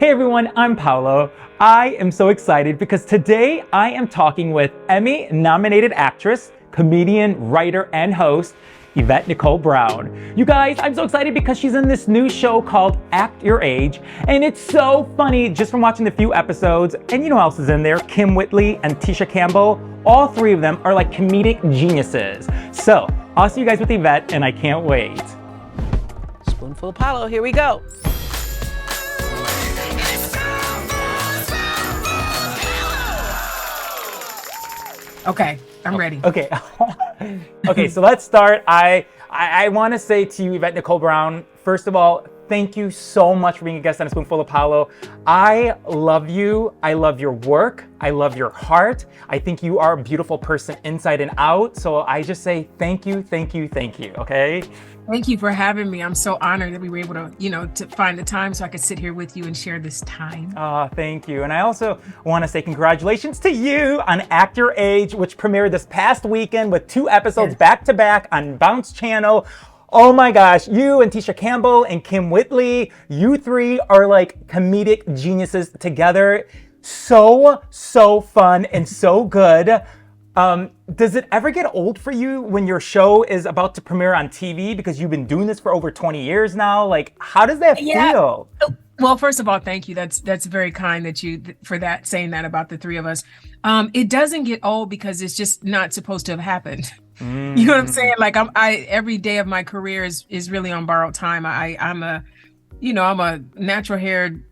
Hey everyone, I'm Paolo. I am so excited because today I am talking with Emmy-nominated actress, comedian, writer, and host, Yvette Nicole Brown. You guys, I'm so excited because she's in this new show called Act Your Age, and it's so funny just from watching the few episodes. And you know who else is in there? Kim Whitley and Tisha Campbell. All three of them are like comedic geniuses. So, I'll see you guys with Yvette, and I can't wait. Spoonful of Paolo, here we go. Okay, I'm ready. Okay. Okay, so let's start. I want to say to you, Yvette Nicole Brown, first of all, thank you so much for being a guest on A Spoonful of Paolo. I love you. I love your work. I love your heart. I think you are a beautiful person inside and out. So I just say thank you, thank you, thank you, okay? Thank you for having me. I'm so honored that we were able to, to find the time so I could sit here with you and share this time. Thank you. And I also want to say congratulations to you on Act Your Age, which premiered this past weekend with 2 episodes back to back on Bounce Channel. Oh my gosh, you and Tisha Campbell and Kim Whitley, you three are like comedic geniuses together. So fun and so good. Does it ever get old for you when your show is about to premiere on TV because you've been doing this for over 20 years now? Like, how does that feel? Well, first of all, thank you. That's very kind that you for that saying that about the three of us. It doesn't get old because it's just not supposed to have happened. You know what I'm saying? Like I every day of my career is really on borrowed time. I'm a natural haired,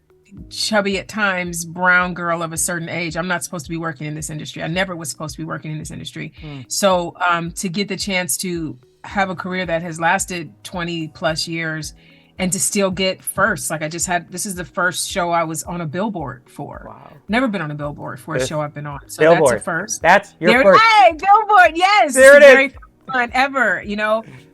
chubby at times brown girl of a certain age. I'm not supposed to be working in this industry. I never was supposed to be working in this industry. So to get the chance to have a career that has lasted 20 plus years and to still get first, like this is the first show I was on a billboard for. Wow. Never been on a billboard for a show I've been on. So billboard. That's a first. That's your first. Hey, billboard, yes. There it is. Very fun ever,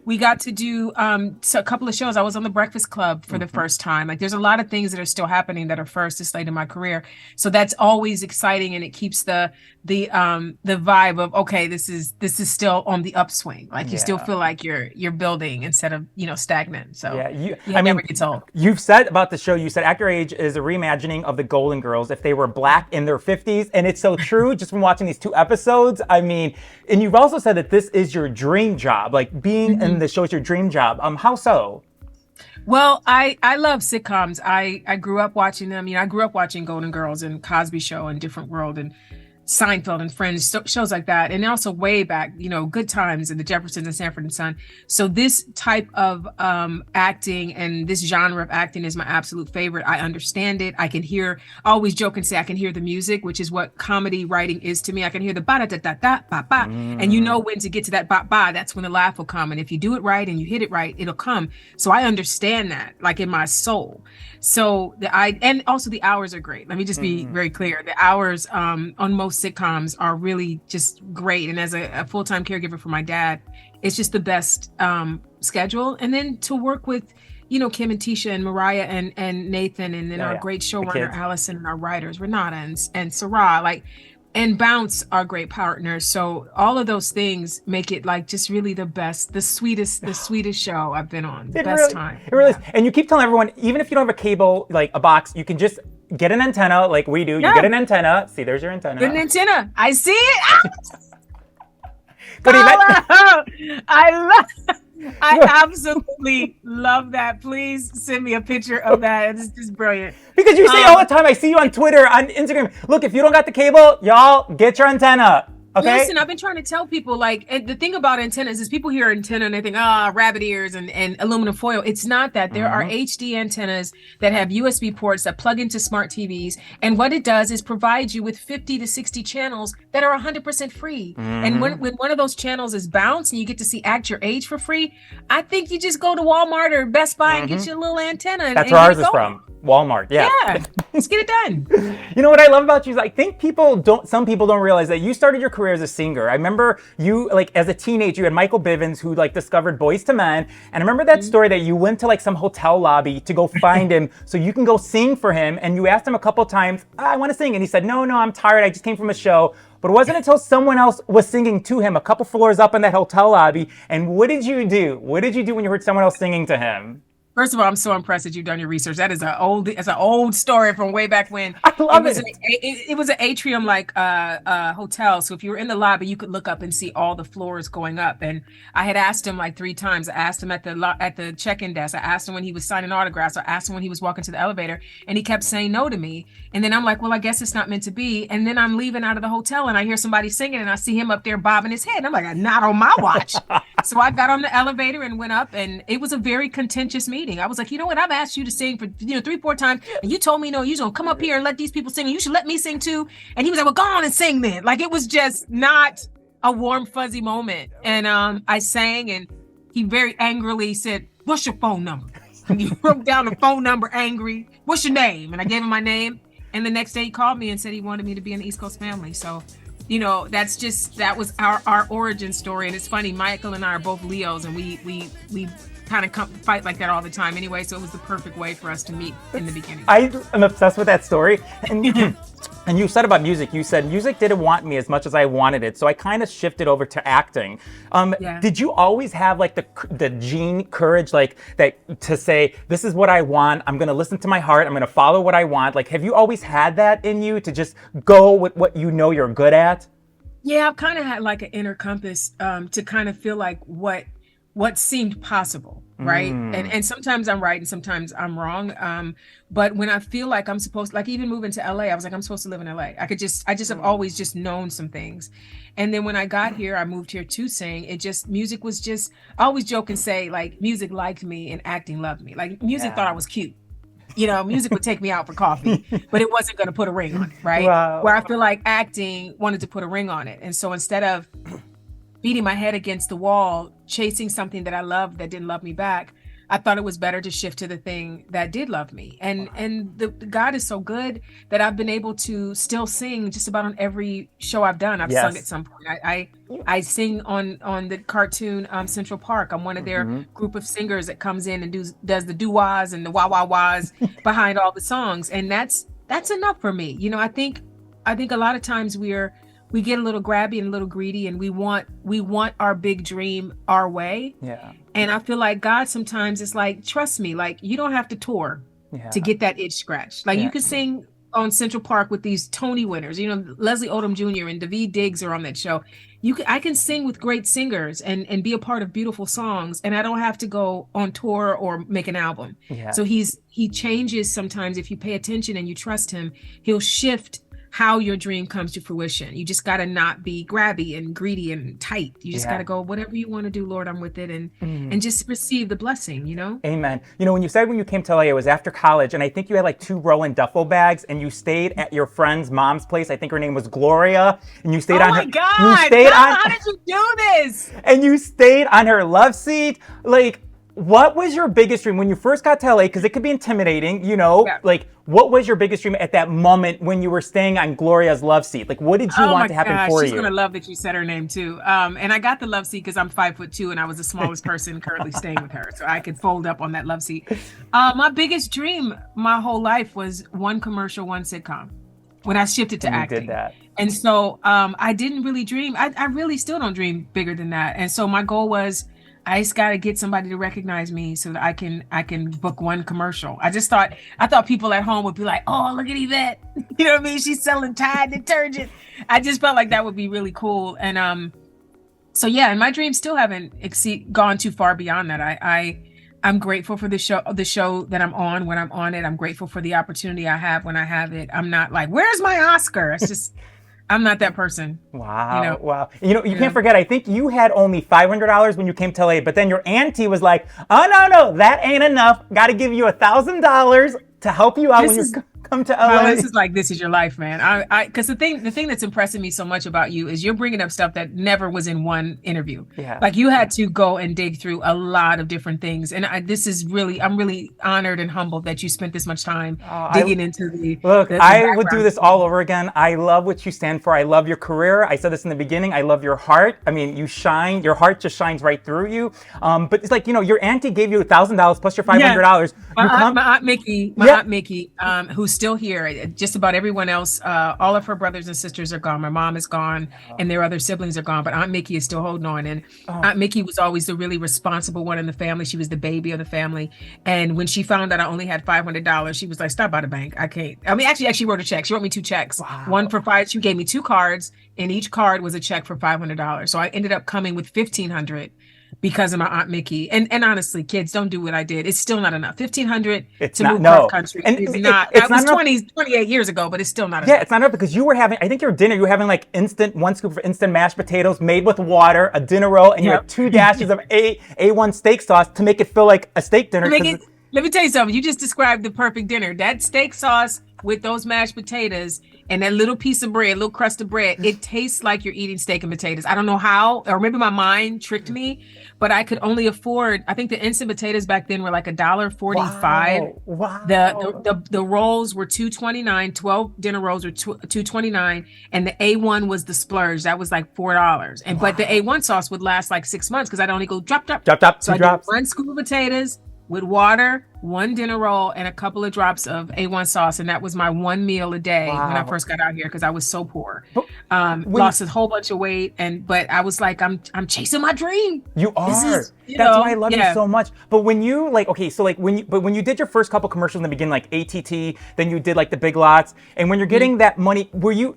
We got to do a couple of shows. I was on the Breakfast Club for the first time. Like, there's a lot of things that are still happening that are first this late in my career. So that's always exciting, and it keeps the vibe of, okay, this is still on the upswing. Like, you still feel like you're building instead of stagnant. So it never gets old. You've said about the show, you said Act Your Age is a reimagining of the Golden Girls if they were Black in their 50s, and it's so true. Just from watching these 2 episodes, I mean, and you've also said that this is your dream job, like being in the show is your dream job. How so? Well, I love sitcoms. I grew up watching them. I grew up watching Golden Girls and Cosby Show and Different World and Seinfeld and Friends, shows like that. And also way back, Good Times and The Jeffersons and Sanford and Son. So this type of acting and this genre of acting is my absolute favorite. I understand it. I always joke and say I can hear the music, which is what comedy writing is to me. I can hear the ba-da-da-da-da-ba-ba. And you know when to get to that ba-ba, that's when the laugh will come. And if you do it right and you hit it right, it'll come. So I understand that, like in my soul. So and also the hours are great. Let me just be very clear. The hours on most sitcoms are really just great. And as a full-time caregiver for my dad, it's just the best schedule. And then to work with, Kim and Tisha and Mariah and Nathan, and then our great showrunner, Allison, and our writers, Renata and Sarah, and Bounce are great partners. So all of those things make it like just really the best, the sweetest show I've been on. The best time. It really is. And you keep telling everyone, even if you don't have a cable, like a box, you can just get an antenna like we do. You get an antenna. See, there's your antenna. Get an antenna. I see it. But I absolutely love that. Please send me a picture of that. It's just brilliant. Because you say all the time, I see you on Twitter, on Instagram, look, if you don't got the cable, y'all get your antenna. Okay. Listen, I've been trying to tell people, and the thing about antennas is people hear antenna and they think, rabbit ears and aluminum foil. It's not that. There are HD antennas that have USB ports that plug into smart TVs. And what it does is provide you with 50 to 60 channels that are 100% free. And when one of those channels is Bounce and you get to see Act Your Age for free, I think you just go to Walmart or Best Buy and get your little antenna. That's where ours is from. Walmart. Yeah. Let's get it done. You know what I love about you is I think some people don't realize that you started your career as a singer. I remember you, as a teenager, you had Michael Bivins who discovered Boys to Men. And I remember that story that you went to some hotel lobby to go find him so you can go sing for him. And you asked him a couple times, I want to sing. And he said, no, I'm tired. I just came from a show. But it wasn't until someone else was singing to him a couple floors up in that hotel lobby. And what did you do? What did you do when you heard someone else singing to him? First of all, I'm so impressed that you've done your research. It's an old story from way back when. I love it. It was an atrium like hotel. So if you were in the lobby, you could look up and see all the floors going up. And I had asked him like 3 times. I asked him at the check-in desk. I asked him when he was signing autographs. I asked him when he was walking to the elevator, and he kept saying no to me. And then I'm like, well, I guess it's not meant to be. And then I'm leaving out of the hotel, and I hear somebody singing, and I see him up there bobbing his head. And I'm like, not on my watch. So I got on the elevator and went up, and it was a very contentious meeting. I was like, you know what? I've asked you to sing for 3-4 times, and you told me no. You're gonna come up here and let these people sing, and you should let me sing too. And he was like, well, go on and sing then. Like, it was just not a warm, fuzzy moment. And I sang, and he very angrily said, "What's your phone number?" And he wrote down the phone number, angry. "What's your name?" And I gave him my name. And the next day, he called me and said he wanted me to be in the East Coast family. So, that was our origin story. And it's funny, Michael and I are both Leos, and we kind of fight like that all the time anyway, so it was the perfect way for us to meet in the beginning. I am obsessed with that story. And you said about music, you said music didn't want me as much as I wanted it, so I kind of shifted over to acting. Did you always have like the gene courage, like that, to say, this is what I want, I'm going to listen to my heart, I'm going to follow what I want? Like, have you always had that in you to just go with what you know you're good at? Yeah, I've kind of had like an inner compass to kind of feel like what seemed possible, right? And sometimes I'm right and sometimes I'm wrong. But when I feel like I'm supposed, like even moving to LA, I was like, I'm supposed to live in LA. I just have always just known some things. And then when I got here, I moved here to sing. Music was just, I always joke and say like, music liked me and acting loved me. Like music thought I was cute. Music would take me out for coffee, but it wasn't going to put a ring on it, right? Wow. Where I feel like acting wanted to put a ring on it. And so instead of beating my head against the wall, chasing something that I loved that didn't love me back, I thought it was better to shift to the thing that did love me. And the God is so good that I've been able to still sing just about on every show I've done. I've sung at some point. I sing on the cartoon Central Park. I'm one of their group of singers that comes in and does the doo-wahs and the wah-wah-wahs behind all the songs. And that's enough for me. I think a lot of times we get a little grabby and a little greedy, and we want our big dream our way. Yeah. And I feel like God sometimes is like, trust me, like you don't have to tour to get that itch scratched. Like you can sing on Central Park with these Tony winners. Leslie Odom Jr. and Daveed Diggs are on that show. I can sing with great singers and be a part of beautiful songs, and I don't have to go on tour or make an album. Yeah. So he changes sometimes. If you pay attention and you trust him, he'll shift how your dream comes to fruition. You just got to not be grabby and greedy and tight. You just got to go, whatever you want to do, Lord, I'm with it. And just receive the blessing, Amen. When you said when you came to LA, it was after college, and I think you had like 2 rolling duffel bags, and you stayed at your friend's mom's place. I think her name was Gloria, and you stayed on her. Oh my God! How did you do this? And you stayed on her love seat. Like, what was your biggest dream when you first got to LA? Because it could be intimidating, like, what was your biggest dream at that moment when you were staying on Gloria's love seat? Like, what did you want to happen for you? She's going to love that you said her name too. And I got the love seat because I'm 5'2" and I was the smallest person currently staying with her. So I could fold up on that love seat. My biggest dream my whole life was one commercial, one sitcom when I shifted to acting. You did that. And so I didn't really dream. I really still don't dream bigger than that. And so my goal was, I just got to get somebody to recognize me so that I can book one commercial. I thought people at home would be like, oh, look at Yvette. You know what I mean? She's selling Tide detergent. I just felt like that would be really cool. And and my dreams still haven't gone too far beyond that. I'm grateful for the show that I'm on when I'm on it. I'm grateful for the opportunity I have when I have it. I'm not like, where's my Oscar? It's just I'm not that person. Wow. Wow. You can't forget, I think you had only $500 when you came to LA, but then your auntie was like, oh, no, that ain't enough. Got to give you $1,000 to help you out when you come to LA. Well, this is your life, man. Because the thing that's impressing me so much about you is you're bringing up stuff that never was in one interview. Yeah. Like you had to go and dig through a lot of different things. And I'm really honored and humbled that you spent this much time digging into the I would do this all over again. I love what you stand for. I love your career. I said this in the beginning. I love your heart. I mean, you shine. Your heart just shines right through you. But it's like, your auntie gave you $1,000 plus your $500. My Aunt Mickey Aunt Mickey, who's still here. Just about everyone else, all of her brothers and sisters are gone. My mom is gone, and their other siblings are gone. But Aunt Mickey is still holding on. And Aunt Mickey was always the really responsible one in the family. She was the baby of the family. And when she found out I only had $500, she was like, "Stop by the bank. I can't." I mean, actually, she wrote a check. She wrote me 2 checks. Wow. One for $5. She gave me 2 cards, and each card was a check for $500. So I ended up coming with $1,500. Because of my Aunt Mickey. And honestly, kids, don't do what I did. It's still not enough. $1,500 to move cross country is not. It was 28 years ago, but it's still not enough. Yeah, it's not enough because you were having, I think your dinner, you were having like 1 scoop of instant mashed potatoes made with water, a dinner roll, and you had 2 dashes of A1 steak sauce to make it feel like a steak dinner. Let me tell you something. You just described the perfect dinner. That steak sauce with those mashed potatoes and that little piece of bread, little crust of bread, it tastes like you're eating steak and potatoes. I don't know how, or maybe my mind tricked me, but I could only afford, I think the instant potatoes back then were like $1.45. Wow. The rolls were $2.29, 12 dinner rolls were $2.29, and the A1 was the splurge. That was like $4. And but the A1 sauce would last like 6 months because I'd only go drop. So I did 1 scoop of potatoes with water, 1 dinner roll, and a couple of drops of A1 sauce. And that was my 1 meal a day when I first got out here because I was so poor. Lost a whole bunch of weight. But I was like, I'm chasing my dream. You are. That's why I love you so much. But when you when you did your first couple commercials in the beginning, like ATT, then you did like the Big Lots, and when you're getting that money, were you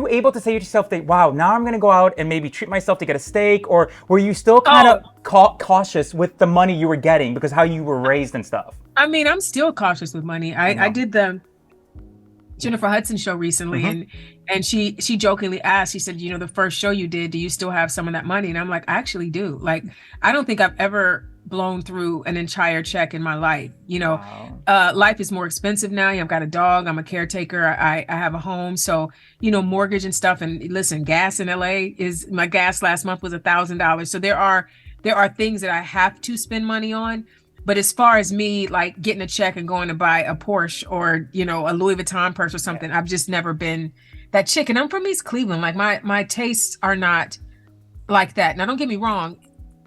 able to say to yourself that, wow, now I'm gonna go out and maybe treat myself to get a steak, or were you still kind of cautious with the money you were getting because how you were raised and stuff? I mean, I'm still cautious with money. I did the Jennifer Hudson show recently, and she jokingly asked, she said, the first show you did, do you still have some of that money? And I'm like, I actually do. Like, I don't think I've ever blown through an entire check in my life. Life is more expensive now. I've got a dog. I'm a caretaker. I have a home. So, mortgage and stuff. And listen, gas in LA my gas last month was $1,000. So there are things that I have to spend money on. But as far as me, like getting a check and going to buy a Porsche or, a Louis Vuitton purse or something, I've just never been that chick. And I'm from East Cleveland. Like my tastes are not like that. Now, don't get me wrong.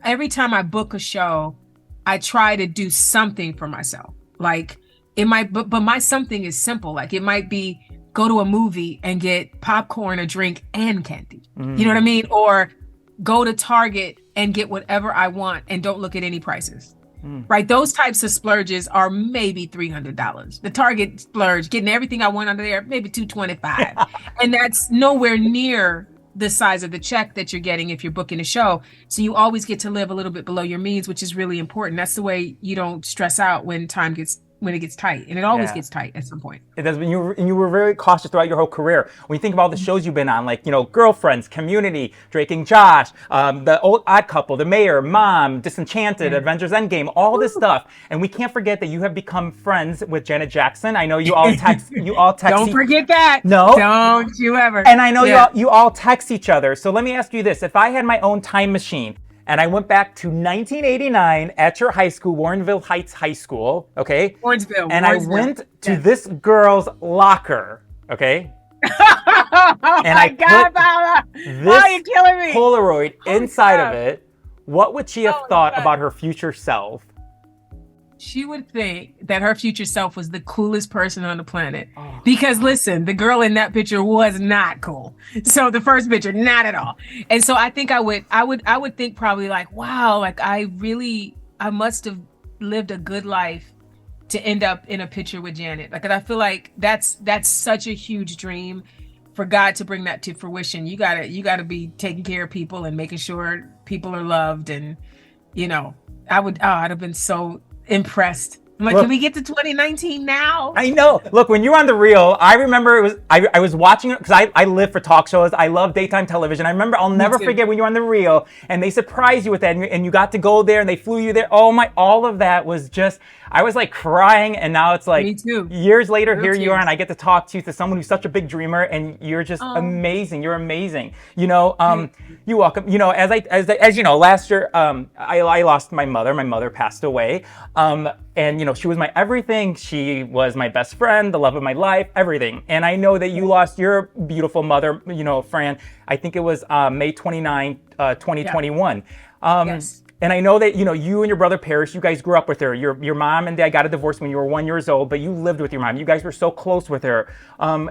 Every time I book a show, I try to do something for myself. Like it might, but my something is simple. Like it might be go to a movie and get popcorn, a drink, and candy. You know what I mean? Or go to Target and get whatever I want and don't look at any prices. Right? Those types of splurges are maybe $300. The Target splurge, getting everything I want under there, maybe $225. And that's nowhere near the size of the check that you're getting if you're booking a show. So you always get to live a little bit below your means, which is really important. That's the way you don't stress out when it gets tight, and it always gets tight at some point. It does. You were very cautious throughout your whole career. When you think about the shows you've been on, like Girlfriends, Community, Drake and Josh, The Old Odd Couple, The Mayor, Mom, Disenchanted, Avengers Endgame, all this stuff, and we can't forget that you have become friends with Janet Jackson. I know you all text. Don't forget that. No, don't you ever. And I know you all text each other. So let me ask you this: if I had my own time machine, and I went back to 1989 at your high school, Warrenville Heights High School, okay? Warrensville. And I went to this girl's locker, okay? And I put this Polaroid inside of it. What would she have thought about her future self? She would think that her future self was the coolest person on the planet. Because listen, the girl in that picture was not cool. So the first picture, not at all. And so I think I would think probably like, wow, like I must have lived a good life to end up in a picture with Janet. Like, and I feel like that's such a huge dream for God to bring that to fruition. You gotta be taking care of people and making sure people are loved. And, I'd have been so impressed. I'm like, can we get to 2019 now? I know. Look, when you were on The Real, I remember I was watching it because I live for talk shows. I love daytime television. I remember, I'll never forget when you were on The Real and they surprised you with that and you got to go there and they flew you there. All of that was just, I was like crying, and now it's like years later, here you are, and I get to talk to someone who's such a big dreamer, and you're just amazing. You're amazing. You're welcome. As you know, last year I lost my mother. My mother passed away, and she was my everything. She was my best friend, the love of my life, everything. And I know that you lost your beautiful mother, Fran. I think it was May 29, 2021. Yes. And I know that, you and your brother Parrish, you guys grew up with her. Your mom and dad got a divorce when you were 1 year old, but you lived with your mom. You guys were so close with her.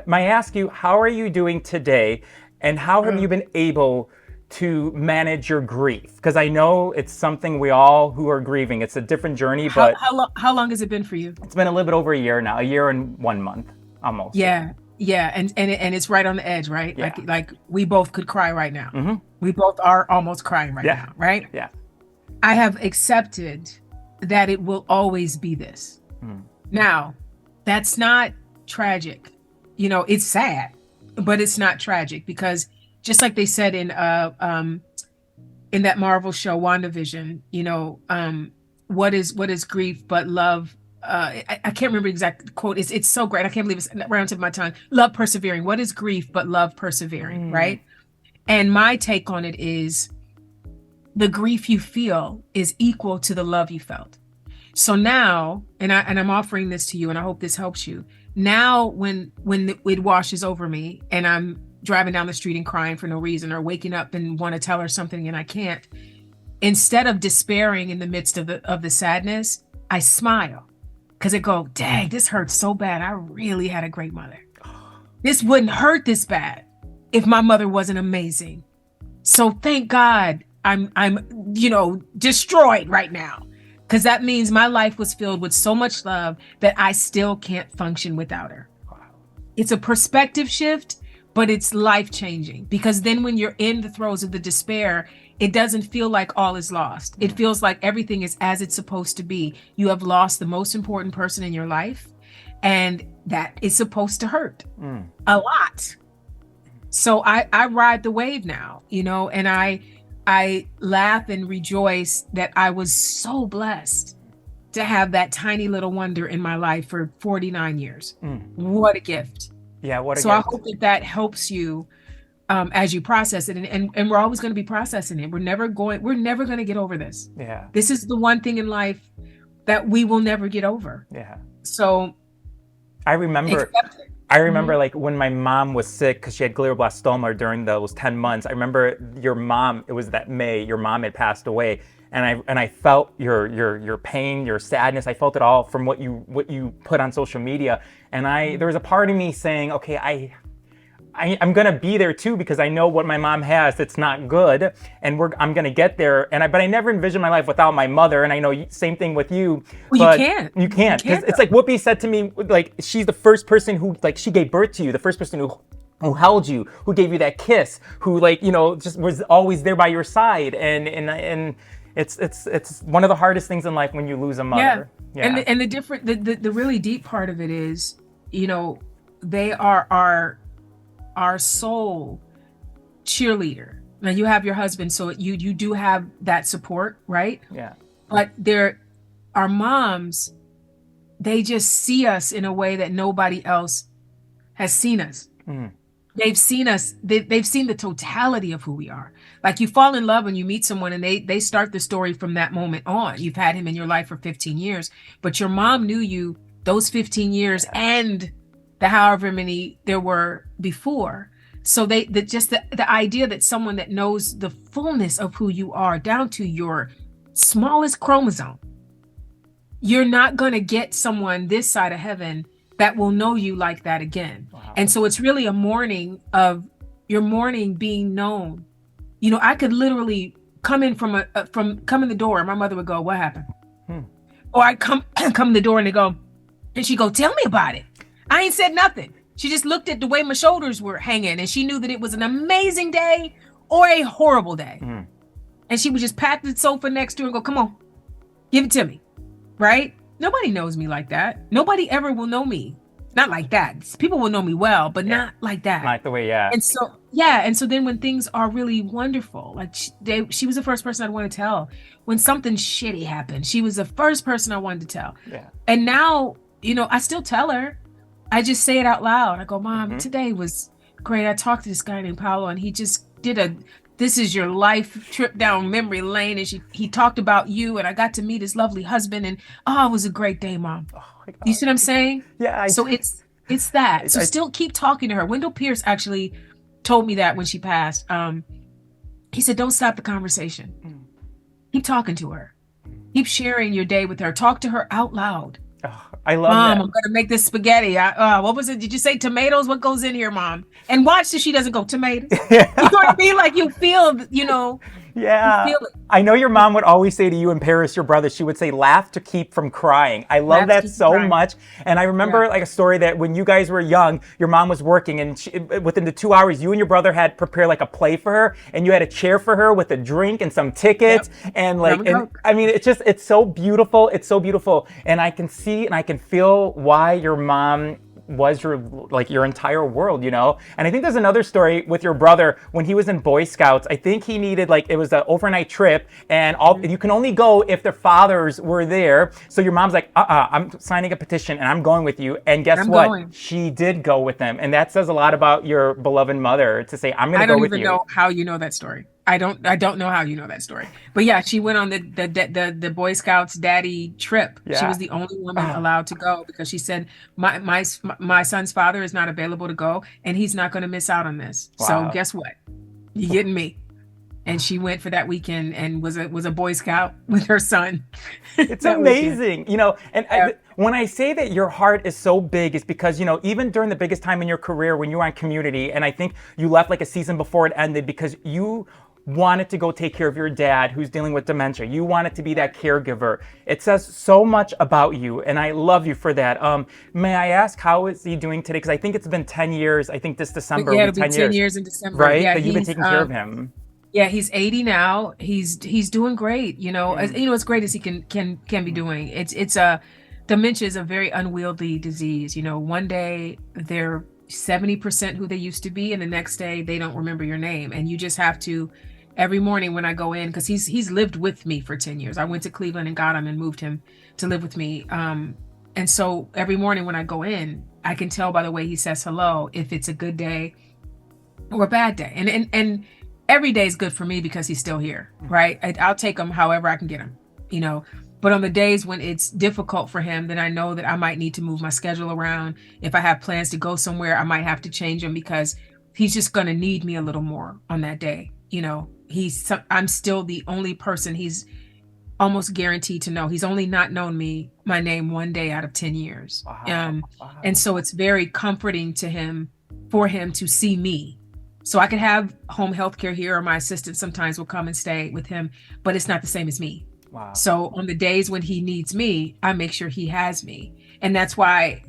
May I ask you, how are you doing today? And how have you been able to manage your grief? Because I know it's something we all who are grieving, it's a different journey, but How long has it been for you? it's been a little bit over a year now, a year and 1 month almost. Yeah. And it's right on the edge, right? Yeah. Like we both could cry right now. Mm-hmm. We both are almost crying right Yeah. now, right? Yeah. I have accepted that it will always be this. Now, that's not tragic. It's sad, but it's not tragic, because just like they said in that Marvel show WandaVision, what is grief but love? I can't remember the exact quote. It's so great. I can't believe it's right on the tip of my tongue. Love persevering. What is grief but love persevering, right? And my take on it is, the grief you feel is equal to the love you felt. So now, and I'm offering this to you, and I hope this helps you. Now, when it washes over me and I'm driving down the street and crying for no reason, or waking up and want to tell her something and I can't, instead of despairing in the midst of the sadness, I smile, because I go, dang, this hurts so bad. I really had a great mother. This wouldn't hurt this bad if my mother wasn't amazing. So thank God I'm destroyed right now, because that means my life was filled with so much love that I still can't function without her. Wow. It's a perspective shift, but it's life-changing, because then when you're in the throes of the despair, it doesn't feel like all is lost. It feels like everything is as it's supposed to be. You have lost the most important person in your life, and that is supposed to hurt a lot. So I ride the wave now, and I laugh and rejoice that I was so blessed to have that tiny little wonder in my life for 49 years. What a gift. Yeah, what a gift. gift. I hope that helps you as you process it. And we're always going to be processing it. We're never going to get over this. Yeah. This is the one thing in life that we will never get over. Yeah. So I remember like when my mom was sick because she had glioblastoma during those 10 months. I remember your mom, it was that May, your mom had passed away. And I felt your pain, your sadness. I felt it all from what you put on social media. And there was a part of me saying, okay, I'm gonna be there too, because I know what my mom has that's not good, and I'm gonna get there. But I never envisioned my life without my mother, and I know same thing with you. Well, you can't, because it's like Whoopi said to me, like she's the first person who, like, she gave birth to you, the first person who held you, who gave you that kiss, who, like, just was always there by your side, and it's one of the hardest things in life when you lose a mother. Yeah. And the really deep part of it is, they are our soul cheerleader. Now you have your husband, so you do have that support, right? Yeah. But our moms, they just see us in a way that nobody else has seen us. They've seen us, they've seen the totality of who we are. Like, you fall in love when you meet someone and they start the story from that moment on. You've had him in your life for 15 years, but your mom knew you those 15 years and the however many there were before. So the idea that someone that knows the fullness of who you are down to your smallest chromosome, you're not going to get someone this side of heaven that will know you like that again. Wow. And so it's really a mourning of your mourning being known. I could literally come in come in the door and my mother would go, "What happened?" Or I'd come in the door and she'd go, "Tell me about it." I ain't said nothing. She just looked at the way my shoulders were hanging, and she knew that it was an amazing day or a horrible day. And she would just pat the sofa next to her and go, "Come on, give it to me." Right? Nobody knows me like that. Nobody ever will know me. Not like that. People will know me well, but not like that. Not the way, yeah. And so then when things are really wonderful, like she was the first person I'd want to tell. When something shitty happened, she was the first person I wanted to tell. Yeah. And now, I still tell her. I just say it out loud. I go, "Mom, today was great. I talked to this guy named Paolo, and he just did this is your life trip down memory lane. And he talked about you, and I got to meet his lovely husband, and it was a great day, Mom." Oh, you see what I'm saying? Yeah. So it's that. So still keep talking to her. Wendell Pierce actually told me that when she passed. He said, "Don't stop the conversation." keep talking to her. Keep sharing your day with her. Talk to her out loud. Oh, I love Mom, that. I'm gonna make this spaghetti. What was it? Did you say tomatoes? What goes in here, Mom? And watch that she doesn't go tomatoes. You know what I mean? Like you feel, you Yeah. feel it. I know your mom would always say to you and Paris, your brother, she would say, laugh to keep from crying. I love Laugh to that keep so crying. much. And I remember Yeah. like a story that when you guys were young, your mom was working and within the 2 hours, you and your brother had prepared like a play for her and you had a chair for her with a drink and some tickets. And like, Rum and and, Coke. I mean, it's so beautiful. It's so beautiful. And I can see and I can feel why your mom was your entire world, And I think there's another story with your brother when he was in Boy Scouts. I think he needed it was an overnight trip and you can only go if their fathers were there. So your mom's like, I'm signing a petition and I'm going with you. And guess I'm what? going. She did go with them. And that says a lot about your beloved mother to say, I'm going I to go don't with even you. know how you know that story. I don't know how you know that story. But yeah, she went on the Boy Scouts daddy trip. She Yeah. was the only woman allowed to go because she said my son's father is not available to go and he's not going to miss out on this. Wow. So guess what? You getting me? And she went for that weekend and was a Boy Scout with her son. It's that weekend. amazing, when I say that your heart is so big, it's because, even during the biggest time in your career when you were on Community, and I think you left like a season before it ended because you wanted to go take care of your dad who's dealing with dementia. You wanted to be that caregiver. It says so much about you, and I love you for that. May I ask, how is he doing today? Because I think it's been 10 years. I think this December Yeah, will be it'll 10 be 10 years in December. right? Yeah, That you've been he's, taking care of him. Yeah, he's 80 now. He's doing great. As great as he can be doing. Dementia is a very unwieldy disease. One day they're 70% who they used to be, and the next day they don't remember your name. And you just have to, every morning when I go in, because he's lived with me for 10 years. I went to Cleveland and got him and moved him to live with me. And so every morning when I go in, I can tell by the way he says hello if it's a good day or a bad day. And every day is good for me because he's still here, right? I'll take him however I can get him, But on the days when it's difficult for him, then I know that I might need to move my schedule around. If I have plans to go somewhere, I might have to change them because he's just going to need me a little more on that day. I'm still the only person he's almost guaranteed to know. He's only not known my name one day out of 10 years. Wow. And so it's very comforting to him for him to see me. So I could have home health care here, or my assistant sometimes will come and stay with him, but it's not the same as me. Wow. So on the days when he needs me, I make sure he has me. And that's why,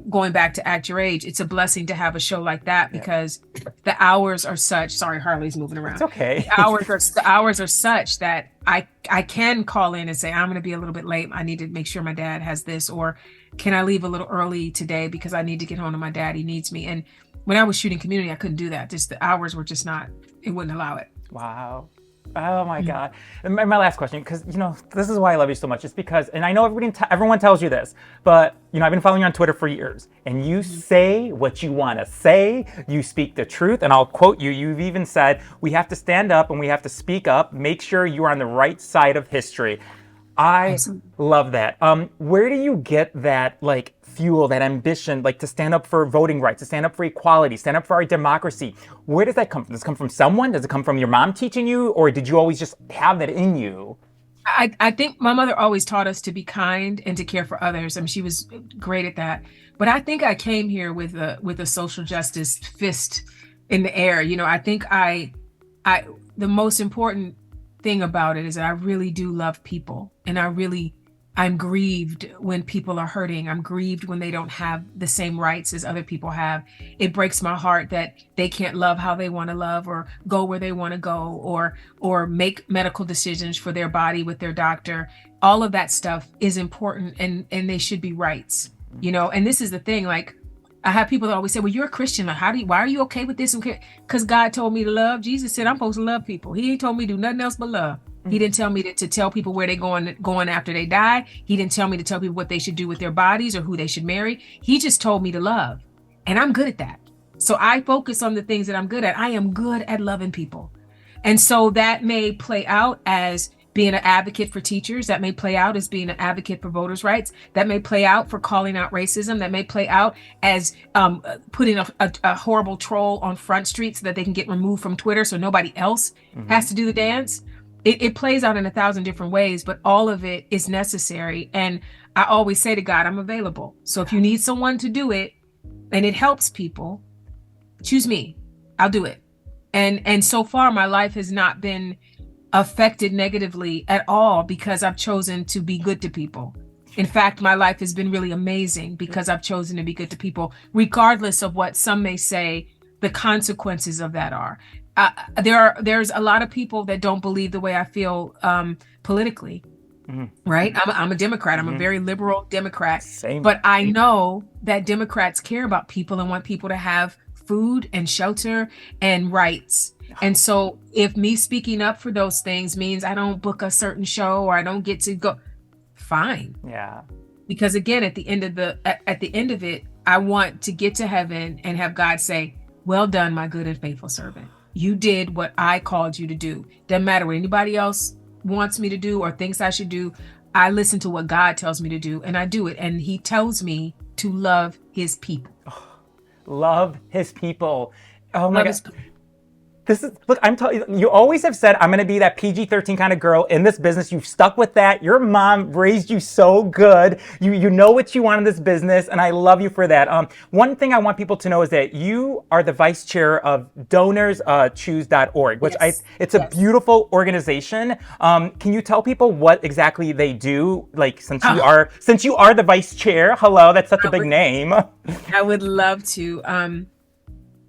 going back to Act Your Age, it's a blessing to have a show like that because the hours are such, sorry, Harley's moving around. It's okay. The hours are such that I can call in and say, I'm going to be a little bit late. I need to make sure my dad has this, or can I leave a little early today because I need to get home to my dad. He needs me. And when I was shooting Community, I couldn't do that. Just the hours were just not, it wouldn't allow it. Wow. Oh my God. And my last question, because, this is why I love you so much. It's because, and I know everyone tells you this, but, I've been following you on Twitter for years, and you say what you want to say. You speak the truth, and I'll quote you. You've even said, we have to stand up and we have to speak up. Make sure you're on the right side of history. I love that. Where do you get that, fuel, that ambition, to stand up for voting rights, to stand up for equality, stand up for our democracy? Where does that come from? Does it come from someone? Does it come from your mom teaching you? Or did you always just have that in you? I think my mother always taught us to be kind and to care for others. I mean, she was great at that. But I think I came here with a social justice fist in the air. I think the most important thing about it is that I really do love people, and I'm grieved when people are hurting. I'm grieved when they don't have the same rights as other people have. It breaks my heart that they can't love how they want to love, or go where they want to go, or make medical decisions for their body with their doctor. All of that stuff is important, and they should be rights, And this is the thing, I have people that always say, well, you're a Christian. Why are you okay with this? Because God told me to love. Jesus said I'm supposed to love people. He ain't told me to do nothing else but love. He didn't tell me to tell people where they're going after they die. He didn't tell me to tell people what they should do with their bodies or who they should marry. He just told me to love. And I'm good at that. So I focus on the things that I'm good at. I am good at loving people. And so that may play out as being an advocate for teachers. That may play out as being an advocate for voters' rights. That may play out for calling out racism. That may play out as putting a horrible troll on Front Street so that they can get removed from Twitter so nobody else has to do the dance. it plays out in 1,000 different ways, but all of it is necessary. And I always say to God, I'm available. So if you need someone to do it and it helps people, choose me. I'll do it. And so far, my life has not been affected negatively at all because I've chosen to be good to people. In fact, my life has been really amazing because I've chosen to be good to people, regardless of what some may say the consequences of that are. There's a lot of people that don't believe the way I feel politically, right? I'm a Democrat. I'm a very liberal Democrat. Same. But I know that Democrats care about people and want people to have food and shelter and rights. And so if me speaking up for those things means I don't book a certain show or I don't get to go, fine. Yeah. Because again, at the end of it, I want to get to heaven and have God say, well done, my good and faithful servant. You did what I called you to do. Doesn't matter what anybody else wants me to do or thinks I should do. I listen to what God tells me to do and I do it. And he tells me to love his people. Love his people. Oh my God. Look, I'm telling you, you always have said, I'm going to be that PG-13 kind of girl in this business. You've stuck with that. Your mom raised you so good. You know what you want in this business, and I love you for that. One thing I want people to know is that you are the vice chair of DonorsChoose.org, which it's a beautiful organization. Can you tell people what exactly they do? Like, since you are the vice chair, hello, that's such a big name. I would love to.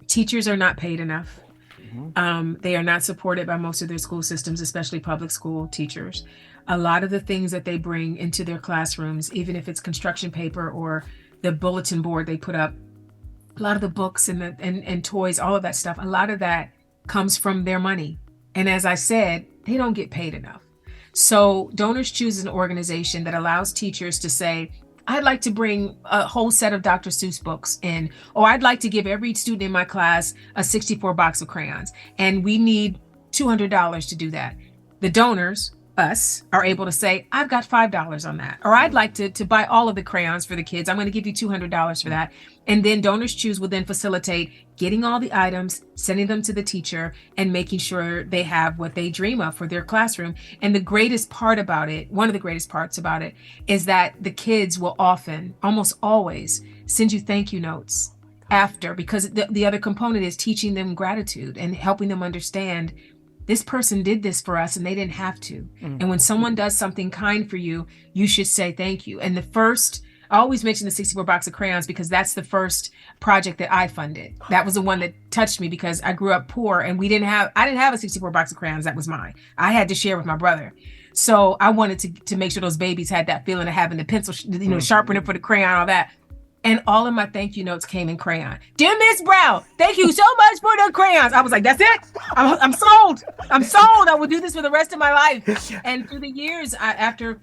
Teachers are not paid enough. They are not supported by most of their school systems, especially public school teachers. A lot of the things that they bring into their classrooms, even if it's construction paper or the bulletin board they put up, a lot of the books and toys, all of that stuff, a lot of that comes from their money. And as I said, they don't get paid enough. So Donors Choose is an organization that allows teachers to say, I'd like to bring a whole set of Dr. Seuss books in, or I'd like to give every student in my class a 64 box of crayons. And we need $200 to do that. The donors, us, are able to say, I've got $5 on that. Or I'd like to buy all of the crayons for the kids. I'm going to give you $200 for that. And then Donors Choose will then facilitate getting all the items, sending them to the teacher, and making sure they have what they dream of for their classroom. And the greatest part about it, one of the greatest parts about it, is that the kids will often, almost always, send you thank you notes after, because the other component is teaching them gratitude and helping them understand this person did this for us and they didn't have to. And when someone does something kind for you, you should say thank you. And I always mention the 64 box of crayons because that's the first project that I funded. That was the one that touched me because I grew up poor and I didn't have a 64 box of crayons. That was mine. I had to share with my brother. So I wanted to make sure those babies had that feeling of having the pencil, sharpener for the crayon, all that. And all of my thank you notes came in crayon. Dear Miss Brown, thank you so much for the crayons. I was like, that's it. I'm sold. I'm sold. I will do this for the rest of my life. And through the years, after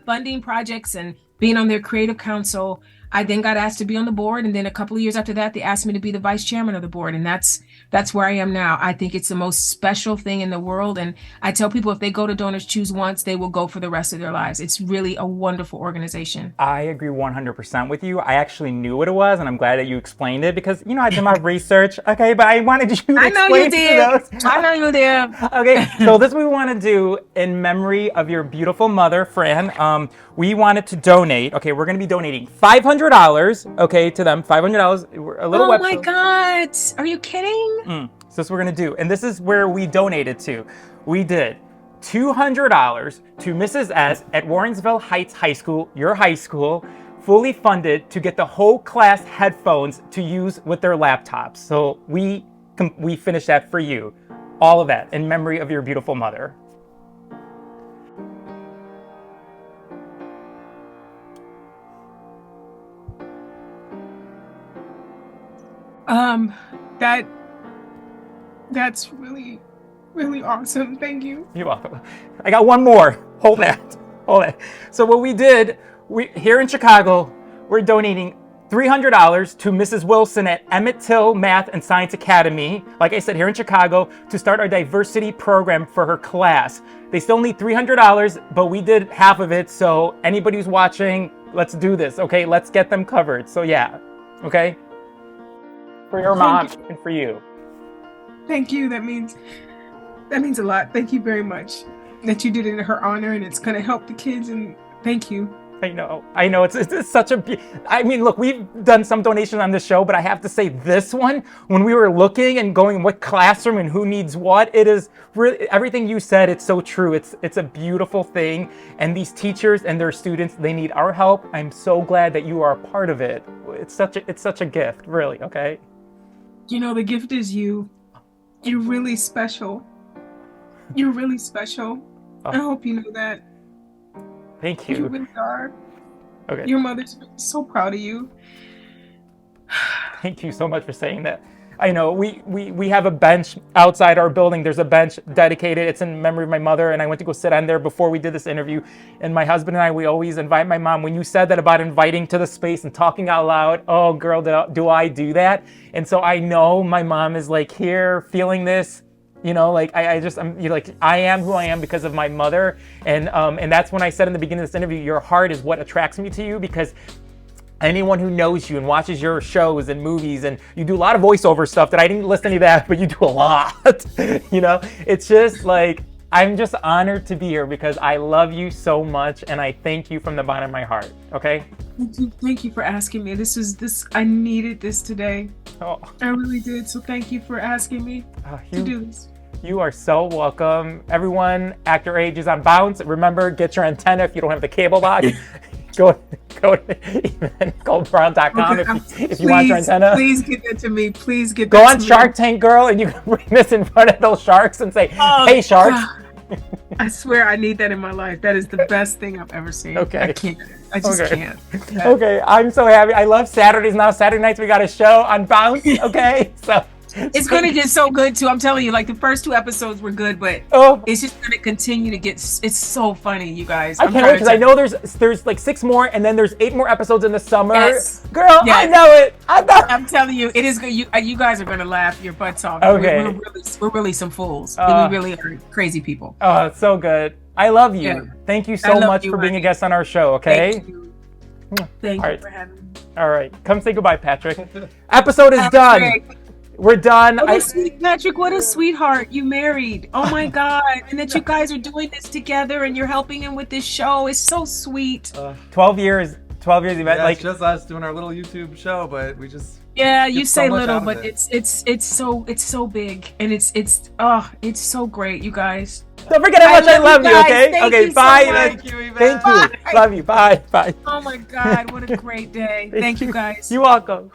funding projects and being on their creative council, I then got asked to be on the board. And then a couple of years after that, they asked me to be the vice chairman of the board. And that's where I am now. I think it's the most special thing in the world. And I tell people if they go to Donors Choose once, they will go for the rest of their lives. It's really a wonderful organization. I agree 100% with you. I actually knew what it was, and I'm glad that you explained it because, I did my research. Okay, but I wanted you to explain those. I know you did. Okay, so this is what we want to do in memory of your beautiful mother, Fran. We wanted to donate. Okay, we're going to be donating $500, okay, to them. $500. A little website. Oh my God. Are you kidding? So this is what we're going to do. And this is where we donated to. We did $200 to Mrs. S at Warrensville Heights High School, your high school, fully funded to get the whole class headphones to use with their laptops. So we finished that for you. All of that in memory of your beautiful mother. That's really, really awesome. Thank you. You're welcome. I got one more. Hold that. So what we did, here in Chicago, we're donating $300 to Mrs. Wilson at Emmett Till Math and Science Academy, like I said, here in Chicago, to start our diversity program for her class. They still need $300, but we did half of it, so anybody who's watching, let's do this, okay? Let's get them covered. So yeah, okay? For your mom and for you. Thank you. That means a lot. Thank you very much. that you did it in her honor, and it's gonna help the kids. And thank you. I know. It's such a. I mean, look, we've done some donations on this show, but I have to say this one, when we were looking and going what classroom and who needs what, it is really everything you said. It's so true. It's a beautiful thing, and these teachers and their students, they need our help. I'm so glad that you are a part of it. It's such a gift, really. Okay. You know, the gift is you. You're really special. You're really special. Oh. I hope you know that. Thank You you. really are. Okay. Your mother's so proud of you. Thank you so much for saying that. I know we have a bench outside our building. There's a bench dedicated. It's in memory of my mother, and I went to go sit on there before we did this interview. And my husband and I, we always invite my mom. When you said that about inviting to the space and talking out loud, oh girl, do I do that? And so I know my mom is like here feeling this. You know, like I am who I am because of my mother, and that's when I said in the beginning of this interview, your heart is what attracts me to you, because anyone who knows you and watches your shows and movies, and you do a lot of voiceover stuff that I didn't list any of that, but you do a lot. You know, it's just like I'm just honored to be here because I love you so much, and I thank you from the bottom of my heart. Okay. Thank you for asking me. I needed this today. Oh. I really did. So thank you for asking me to do this. You are so welcome. Everyone, Actor Age is on Bounce. Remember, get your antenna if you don't have the cable box. go to YvetteNicoleBrown.com if you want your antenna. Please get that to me. Please get Go that on to Shark me. Tank, girl, and you can bring this in front of those sharks and say, hey, sharks. I swear I need that in my life. That is the best thing I've ever seen. Okay. I can't. I just can't. Yeah. Okay, I'm so happy. I love Saturdays now. Saturday nights we got a show on Bounce. Okay, so it's gonna get so good too. I'm telling you, like the first 2 episodes were good, but it's just gonna continue to get. It's so funny, you guys. I can't wait because I know there's like 6 more, and then there's 8 more episodes in the summer. Yes. Girl, yes. I know it. I'm telling you, it is good. You guys are gonna laugh your butts off. Okay. We're really some fools. We really are crazy people. Oh, it's so good. I love you. Yeah. Thank you so much for being a guest on our show. Okay. Thank you. Thank you for having me. All right, come say goodbye, Patrick. Episode is done. Great. We're done. Patrick, what a sweetheart. You married. Oh my God. And that you guys are doing this together and you're helping him with this show. It's so sweet. 12 years, Yvette. Yeah, like it's just us doing our little YouTube show, but we just you say so little, but it's so big, and it's so great, you guys. Don't forget how much I love you. Okay. Thank Okay. you Bye. so much. Thank you, Yvette. Thank you. Bye. Love you. Bye. Bye. Oh my God, what a great day. Thank you guys. You're welcome.